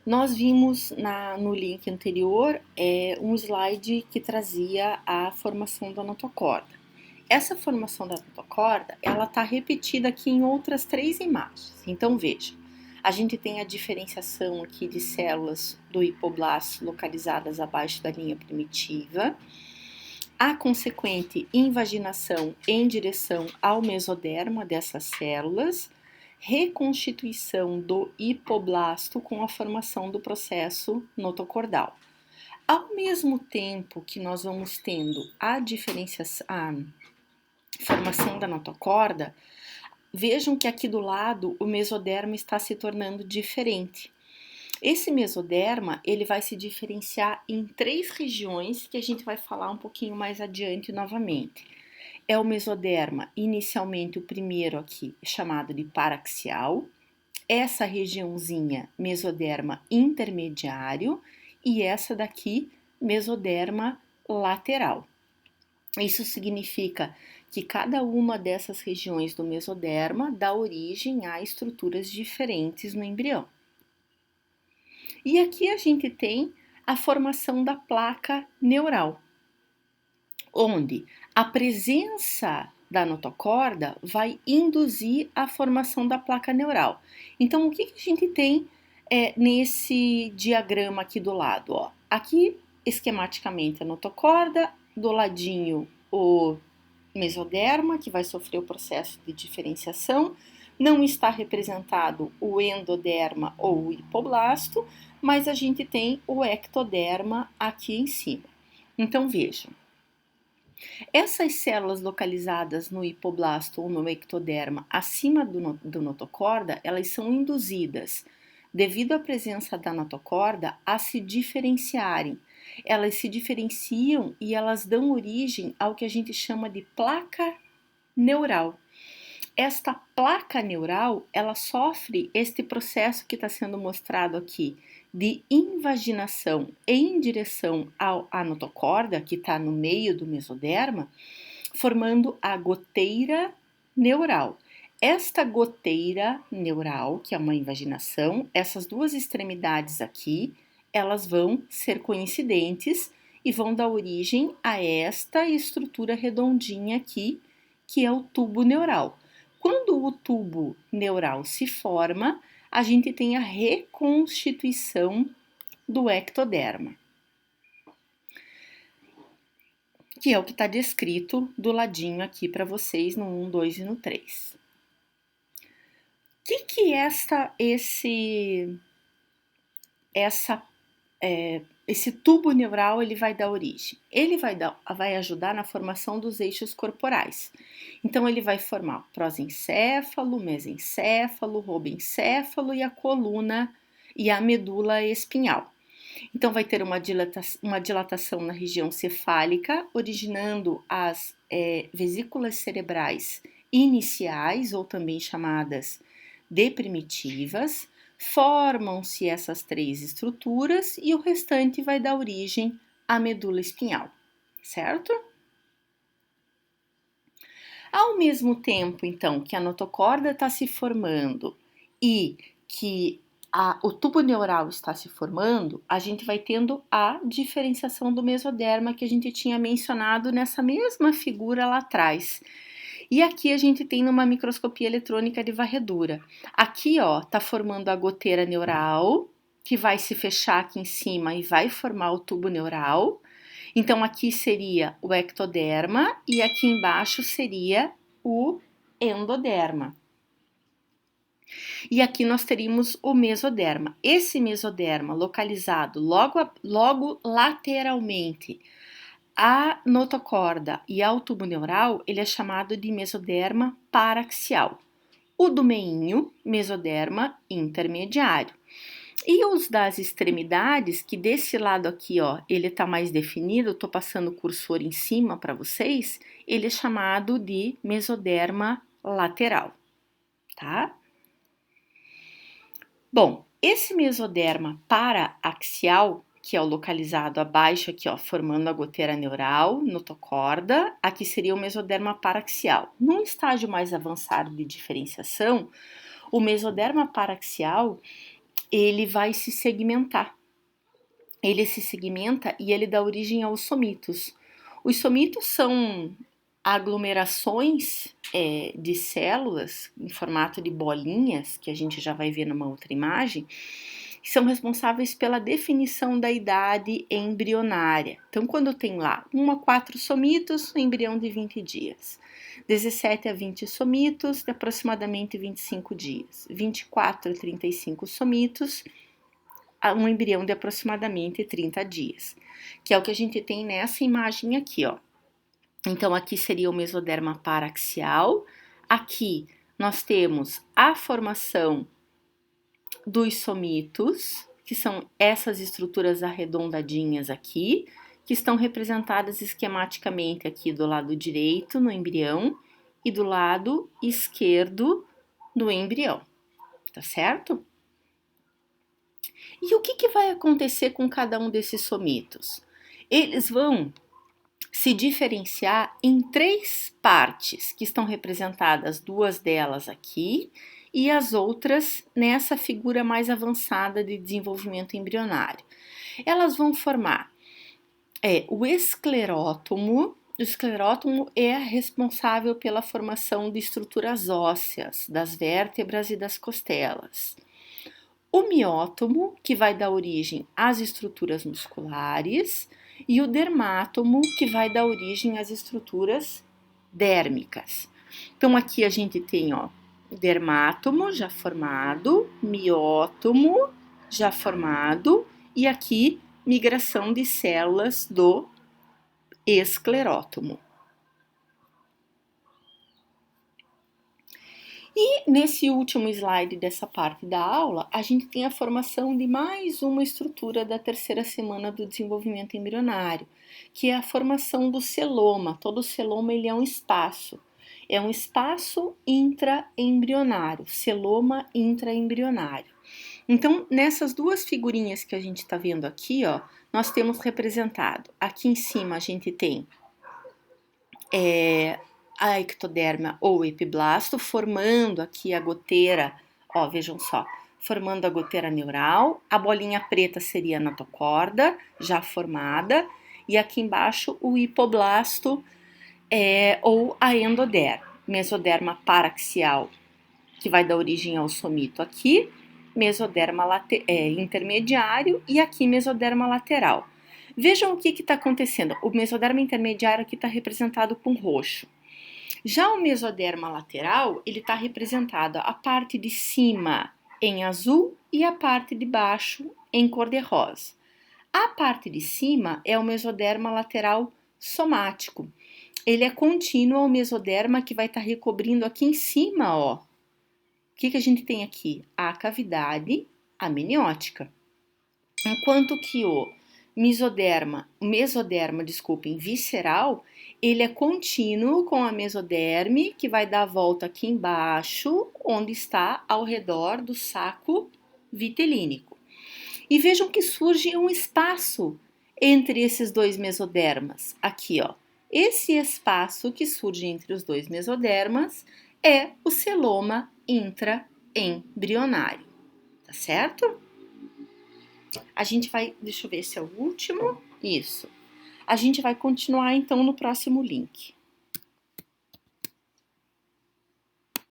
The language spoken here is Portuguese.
Nós vimos no link anterior um slide que trazia a formação da notocorda. Essa formação da notocorda, ela está repetida aqui em outras 3 imagens. Então, veja, a gente tem a diferenciação aqui de células do hipoblasto localizadas abaixo da linha primitiva, a consequente invaginação em direção ao mesoderma dessas células, reconstituição do hipoblasto com a formação do processo notocordal. Ao mesmo tempo que nós vamos tendo a formação da notocorda, vejam que aqui do lado o mesoderma está se tornando diferente. Esse mesoderma, ele vai se diferenciar em 3 regiões que a gente vai falar um pouquinho mais adiante novamente. É o mesoderma, inicialmente o primeiro aqui, chamado de paraxial, essa regiãozinha, mesoderma intermediário, e essa daqui, mesoderma lateral. Isso significa que cada uma dessas regiões do mesoderma dá origem a estruturas diferentes no embrião. E aqui a gente tem a formação da placa neural, onde a presença da notocorda vai induzir a formação da placa neural. Então, o que a gente tem nesse diagrama aqui do lado? Ó? Aqui, esquematicamente, a notocorda, do ladinho o mesoderma, que vai sofrer o processo de diferenciação. Não está representado o endoderma ou o hipoblasto, mas a gente tem o ectoderma aqui em cima. Então, vejam. Essas células localizadas no hipoblasto ou no ectoderma acima do notocorda, elas são induzidas, devido à presença da notocorda, a se diferenciarem. Elas se diferenciam e elas dão origem ao que a gente chama de placa neural. Esta placa neural, ela sofre este processo que está sendo mostrado aqui, de invaginação em direção à notocorda, que está no meio do mesoderma, formando a goteira neural. Esta goteira neural, que é uma invaginação, essas 2 extremidades aqui, elas vão ser coincidentes e vão dar origem a esta estrutura redondinha aqui, que é o tubo neural. Quando o tubo neural se forma, a gente tem a reconstituição do ectoderma, que é o que está descrito do ladinho aqui para vocês no 1, 2 e no 3. O que esse tubo neural ele vai dar origem? Ele vai ajudar na formação dos eixos corporais. Então, ele vai formar prosencéfalo, mesencéfalo, robencéfalo e a coluna e a medula espinhal. Então, vai ter uma dilatação na região cefálica, originando as vesículas cerebrais iniciais, ou também chamadas de primitivas. Formam-se essas 3 estruturas e o restante vai dar origem à medula espinhal, certo? Ao mesmo tempo, então, que a notocorda está se formando e que o tubo neural está se formando, a gente vai tendo a diferenciação do mesoderma que a gente tinha mencionado nessa mesma figura lá atrás. E aqui a gente tem numa microscopia eletrônica de varredura. Aqui, ó, tá formando a goteira neural, que vai se fechar aqui em cima e vai formar o tubo neural. Então, aqui seria o ectoderma e aqui embaixo seria o endoderma. E aqui nós teríamos o mesoderma. Esse mesoderma localizado logo lateralmente à notocorda e ao tubo neural, ele é chamado de mesoderma paraxial. O do meinho, mesoderma intermediário. E os das extremidades, que desse lado aqui, ó, ele tá mais definido, eu tô passando o cursor em cima para vocês, ele é chamado de mesoderma lateral, tá? Bom, esse mesoderma paraaxial, que é o localizado abaixo aqui, ó, formando a goteira neural, notocorda, aqui seria o mesoderma paraxial. Num estágio mais avançado de diferenciação, o mesoderma paraxial, ele vai se segmentar. Ele se segmenta e ele dá origem aos somitos. Os somitos são aglomerações de células em formato de bolinhas, que a gente já vai ver numa outra imagem, que são responsáveis pela definição da idade embrionária. Então, quando tem lá 1 a 4 somitos, um embrião de 20 dias. 17 a 20 somitos, de aproximadamente 25 dias. 24 a 35 somitos, um embrião de aproximadamente 30 dias, que é o que a gente tem nessa imagem aqui, ó. Então, aqui seria o mesoderma paraxial, aqui nós temos a formação dos somitos, que são essas estruturas arredondadinhas aqui, que estão representadas esquematicamente aqui do lado direito no embrião e do lado esquerdo do embrião, tá certo? E o que vai acontecer com cada um desses somitos? Eles vão se diferenciar em 3 partes, que estão representadas 2 delas aqui e as outras nessa figura mais avançada de desenvolvimento embrionário. Elas vão formar o esclerótomo. O esclerótomo é responsável pela formação de estruturas ósseas, das vértebras e das costelas. O miótomo, que vai dar origem às estruturas musculares, e o dermátomo, que vai dar origem às estruturas dérmicas. Então, aqui a gente tem, ó, dermátomo já formado, miótomo já formado, e aqui migração de células do esclerótomo. E nesse último slide dessa parte da aula, a gente tem a formação de mais uma estrutura da terceira semana do desenvolvimento embrionário, que é a formação do celoma. Todo celoma ele é um espaço intraembrionário, celoma intraembrionário. Então, nessas 2 figurinhas que a gente está vendo aqui, ó, nós temos representado, aqui em cima a gente tem a ectoderma ou epiblasto, formando aqui a goteira, ó, vejam só, formando a goteira neural, a bolinha preta seria a notocorda, já formada, e aqui embaixo o hipoblasto ou a endoderma, mesoderma paraxial, que vai dar origem ao somito aqui, mesoderma intermediário e aqui mesoderma lateral. Vejam o que está acontecendo, o mesoderma intermediário aqui está representado com roxo. Já o mesoderma lateral, ele está representado a parte de cima em azul e a parte de baixo em cor-de-rosa. A parte de cima é o mesoderma lateral somático. Ele é contínuo ao mesoderma que vai estar recobrindo aqui em cima, ó. O que a gente tem aqui? A cavidade amniótica. Enquanto que o mesoderma visceral, ele é contínuo com a mesoderme, que vai dar a volta aqui embaixo, onde está ao redor do saco vitelínico. E vejam que surge um espaço entre esses 2 mesodermas. Aqui, ó. Esse espaço que surge entre os 2 mesodermas é o celoma intraembrionário, tá certo? A gente vai, deixa eu ver se é o último, isso. A gente vai continuar então no próximo link.